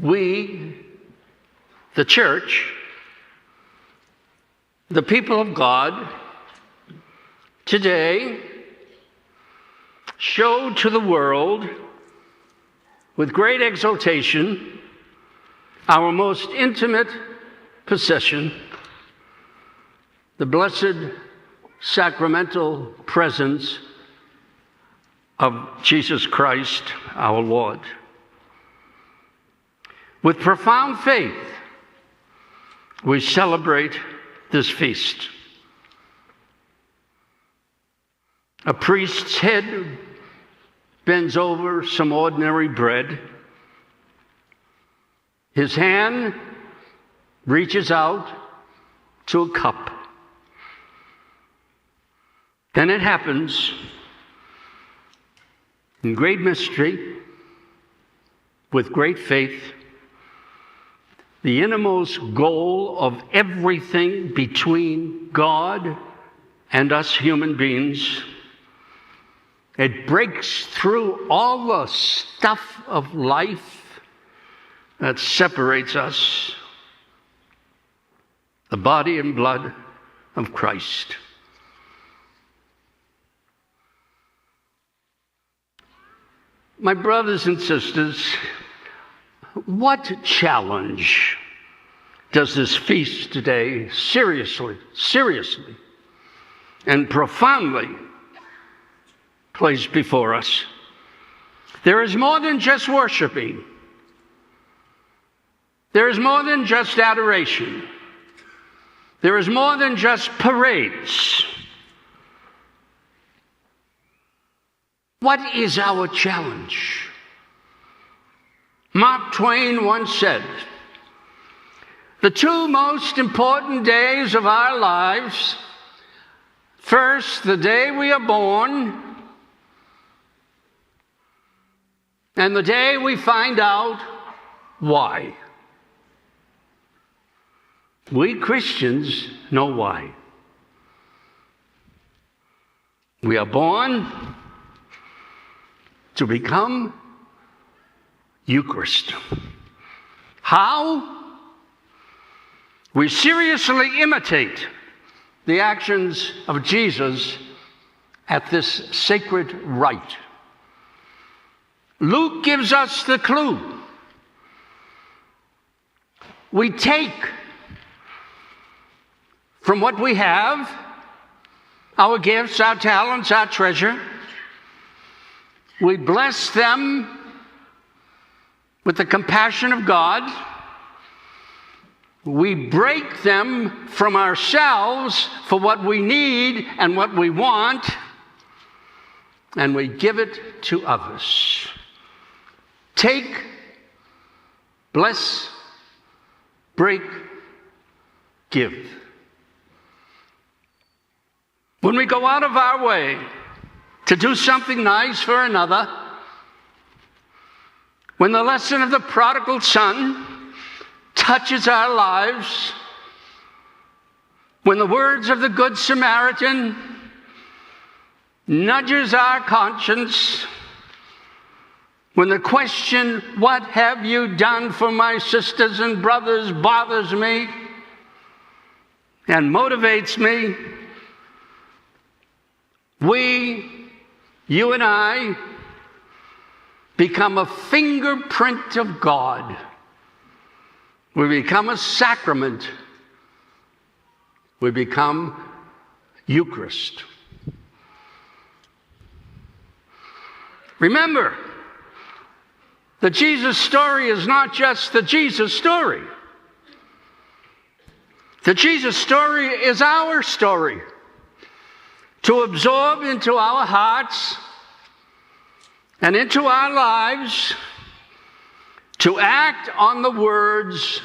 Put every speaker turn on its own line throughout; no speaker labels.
we, the church, the people of God, today show to the world with great exultation our most intimate possession, the blessed sacramental presence of Jesus Christ, our Lord. With profound faith, we celebrate this feast. A priest's head bends over some ordinary bread. His hand reaches out to a cup. Then it happens in great mystery, with great faith, the innermost goal of everything between God and us human beings. It breaks through all the stuff of life that separates us, the body and blood of Christ. My brothers and sisters, what challenge does this feast today seriously, and profoundly place before us? There is more than just worshiping. There is more than just adoration. There is more than just parades. What is our challenge? Mark Twain once said, "The two most important days of our lives, first, the day we are born, and the day we find out why." We Christians know why. We are born to become Eucharist. How? We seriously imitate the actions of Jesus at this sacred rite. Luke gives us the clue. We take from what we have, our gifts, our talents, our treasure. We bless them with the compassion of God. We break them from ourselves for what we need and what we want, and we give it to others. Take, bless, break, give. When we go out of our way to do something nice for another, when the lesson of the prodigal son touches our lives, when the words of the Good Samaritan nudges our conscience, when the question, "What have you done for my sisters and brothers?" bothers me and motivates me, we, you and I, become a fingerprint of God. We become a sacrament. We become Eucharist. Remember, the Jesus story is not just the Jesus story. The Jesus story is our story, to absorb into our hearts and into our lives, to act on the words,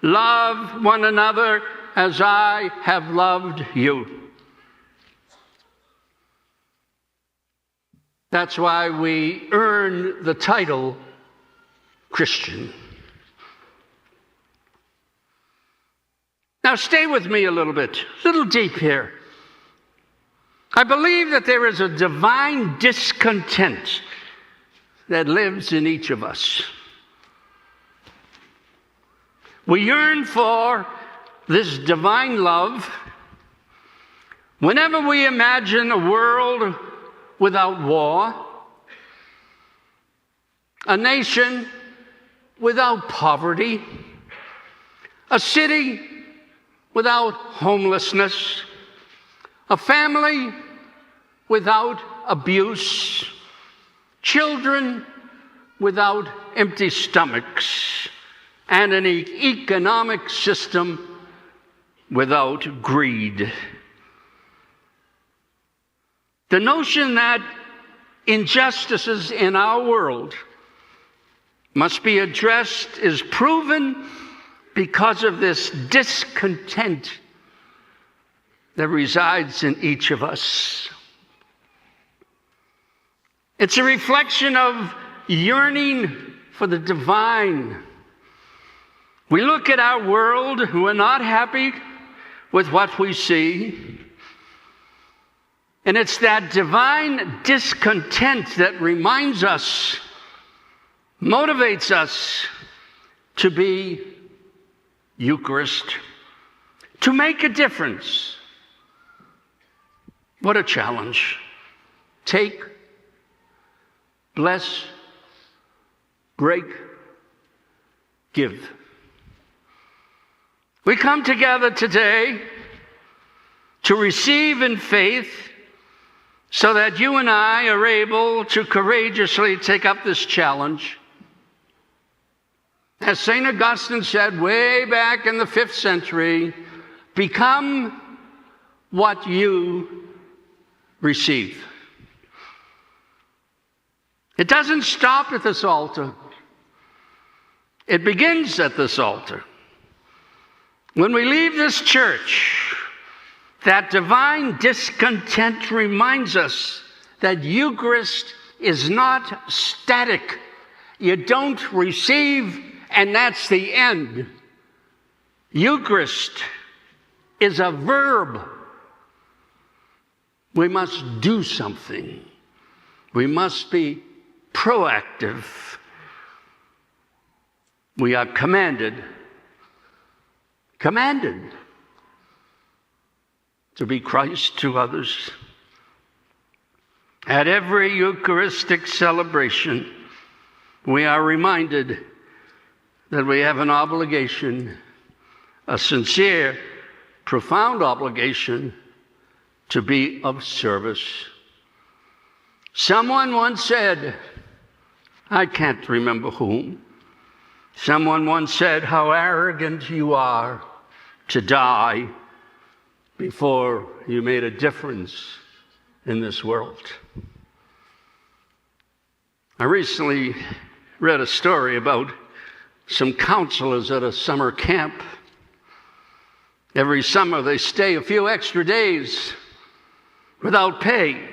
"Love one another as I have loved you." That's why we earn the title Christian. Now stay with me a little bit, a little deep here. I believe that there is a divine discontent that lives in each of us. We yearn for this divine love whenever we imagine a world without war, a nation without poverty, a city without homelessness, a family without abuse, children without empty stomachs, and an economic system without greed. The notion that injustices in our world must be addressed is proven because of this discontent that resides in each of us. It's a reflection of yearning for the divine. We look at our world and we're not happy with what we see. And it's that divine discontent that reminds us, motivates us to be Eucharist, to make a difference. What a challenge. Take, bless, break, give. We come together today to receive in faith so that you and I are able to courageously take up this challenge. As St. Augustine said way back in the 5th century, become what you receive. It doesn't stop at this altar. It begins at this altar. When we leave this church, that divine discontent reminds us that Eucharist is not static. You don't receive and that's the end. Eucharist is a verb. We must do something. We must be proactive. We are commanded to be Christ to others. At every Eucharistic celebration, we are reminded that we have an obligation, a sincere, profound obligation to be of service. Someone once said, I can't remember whom, someone once said, how arrogant you are to die before you made a difference in this world. I recently read a story about some counselors at a summer camp. Every summer they stay a few extra days without pay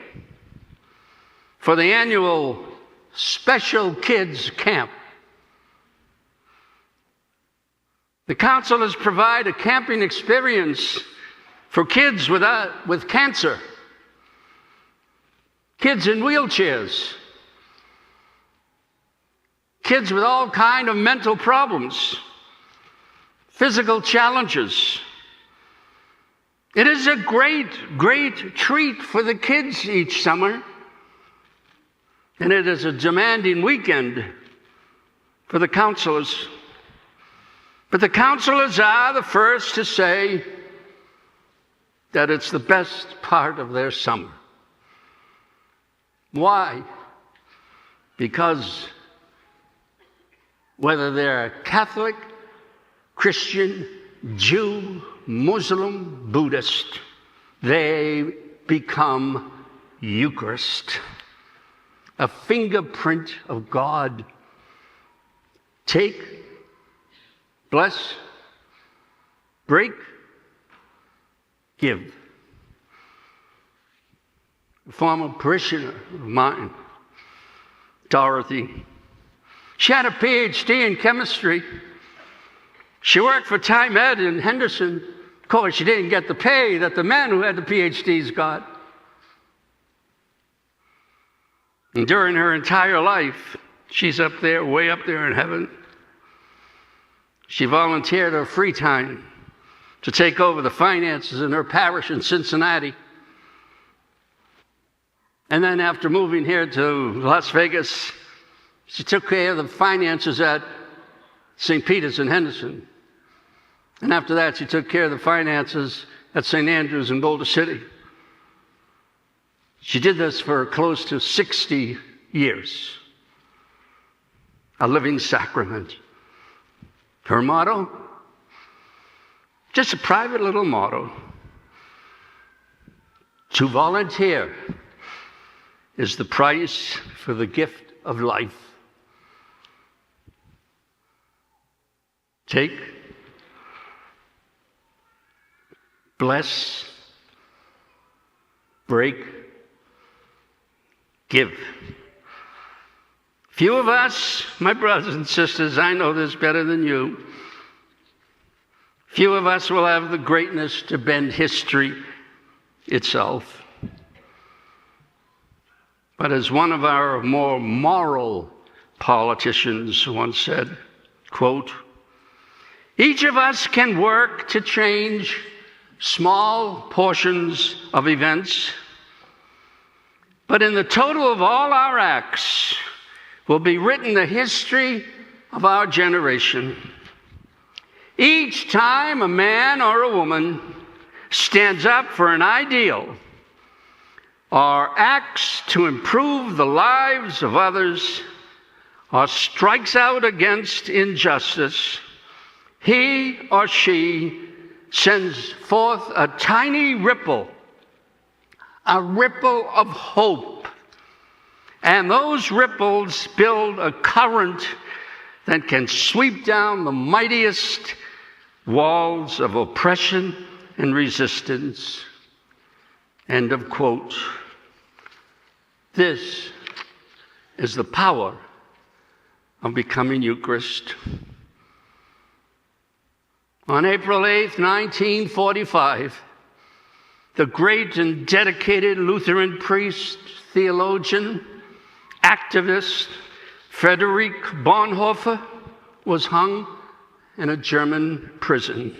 for the annual special kids camp. The counselors provide a camping experience for kids with cancer, kids in wheelchairs, kids with all kinds of mental problems, physical challenges. It is a great, great treat for the kids each summer. And it is a demanding weekend for the counselors. But the counselors are the first to say that it's the best part of their summer. Why? Because whether they're Catholic, Christian, Jew, Muslim, Buddhist, they become Eucharist, a fingerprint of God. Take, bless, break, give. A former parishioner of mine, Dorothy, she had a PhD in chemistry. She worked for Time Ed in Henderson. Of course, she didn't get the pay that the men who had the PhDs got. And during her entire life, she's up there, way up there in heaven. She volunteered her free time to take over the finances in her parish in Cincinnati. And then after moving here to Las Vegas, she took care of the finances at St. Peter's in Henderson. And after that, she took care of the finances at St. Andrew's in Boulder City. She did this for close to 60 years. A living sacrament. Her motto? Just a private little motto. To volunteer is the price for the gift of life. Take, bless, break, give. Few of us, my brothers and sisters, I know this better than you, few of us will have the greatness to bend history itself. But as one of our more moral politicians once said, quote, each of us can work to change small portions of events, but in the total of all our acts will be written the history of our generation. Each time a man or a woman stands up for an ideal or acts to improve the lives of others or strikes out against injustice, he or she sends forth a tiny ripple, a ripple of hope. And those ripples build a current that can sweep down the mightiest walls of oppression and resistance. End of quote. This is the power of becoming Eucharist. On April 8th, 1945, the great and dedicated Lutheran priest, theologian, activist Friedrich Bonhoeffer was hung in a German prison.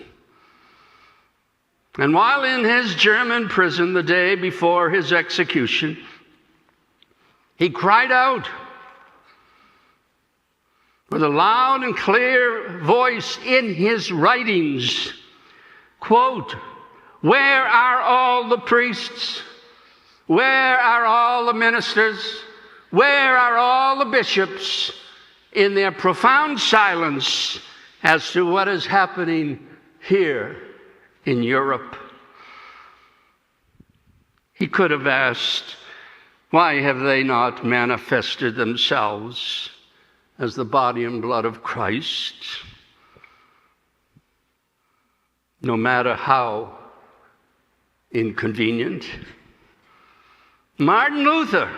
And while in his German prison the day before his execution, he cried out with a loud and clear voice in his writings, quote, where are all the priests? Where are all the ministers? Where are all the bishops in their profound silence as to what is happening here in Europe? He could have asked, why have they not manifested themselves as the body and blood of Christ? No matter how inconvenient. Martin Luther,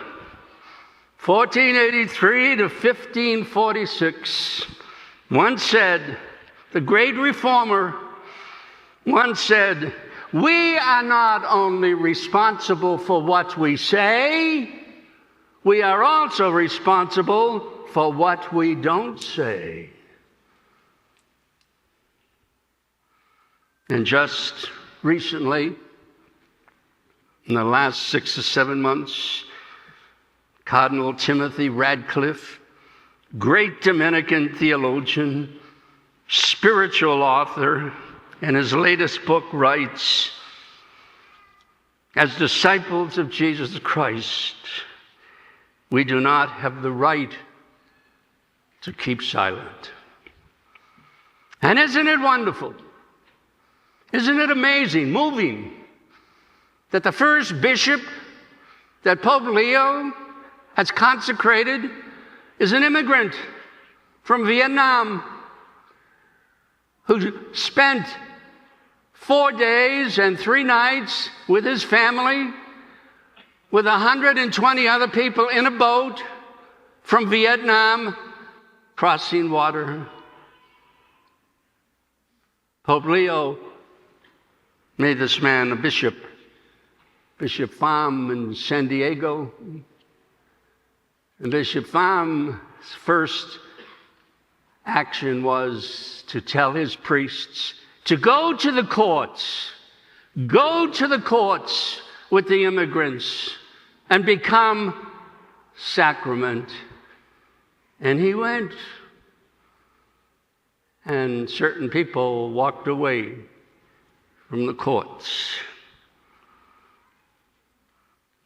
1483 to 1546, once said, the great reformer once said, we are not only responsible for what we say, we are also responsible for what we don't say. And just recently, in the last 6 or 7 months, Cardinal Timothy Radcliffe, great Dominican theologian, spiritual author, in his latest book writes, as disciples of Jesus Christ, we do not have the right to keep silent. And isn't it wonderful? Isn't it amazing, moving, that the first bishop that Pope Leo has consecrated is an immigrant from Vietnam who spent 4 days and 3 nights with his family, with 120 other people in a boat from Vietnam, crossing water. Pope Leo made this man a bishop, Bishop Pham in San Diego. And Bishop Pham's first action was to tell his priests to go to the courts with the immigrants and become sacrament. And he went, and certain people walked away from the courts.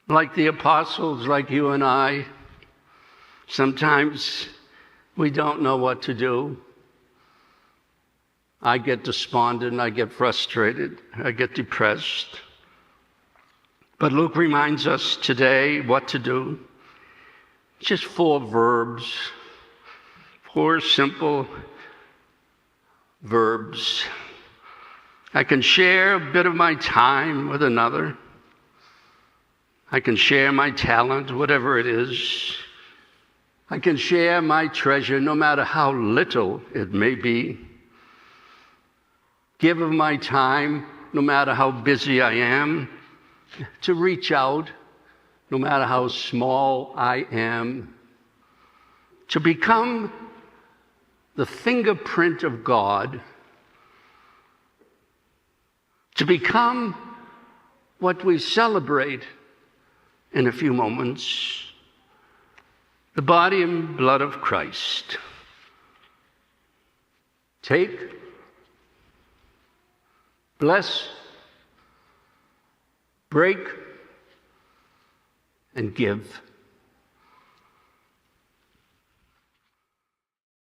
Like the apostles, like you and I, sometimes we don't know what to do. I get despondent, I get frustrated, I get depressed. But Luke reminds us today what to do. Just 4 verbs, 4 simple verbs. I can share a bit of my time with another. I can share my talent, whatever it is. I can share my treasure, no matter how little it may be. Give of my time, no matter how busy I am, to reach out, no matter how small I am, to become the fingerprint of God, to become what we celebrate in a few moments, the body and blood of Christ. Take, bless, break, and give.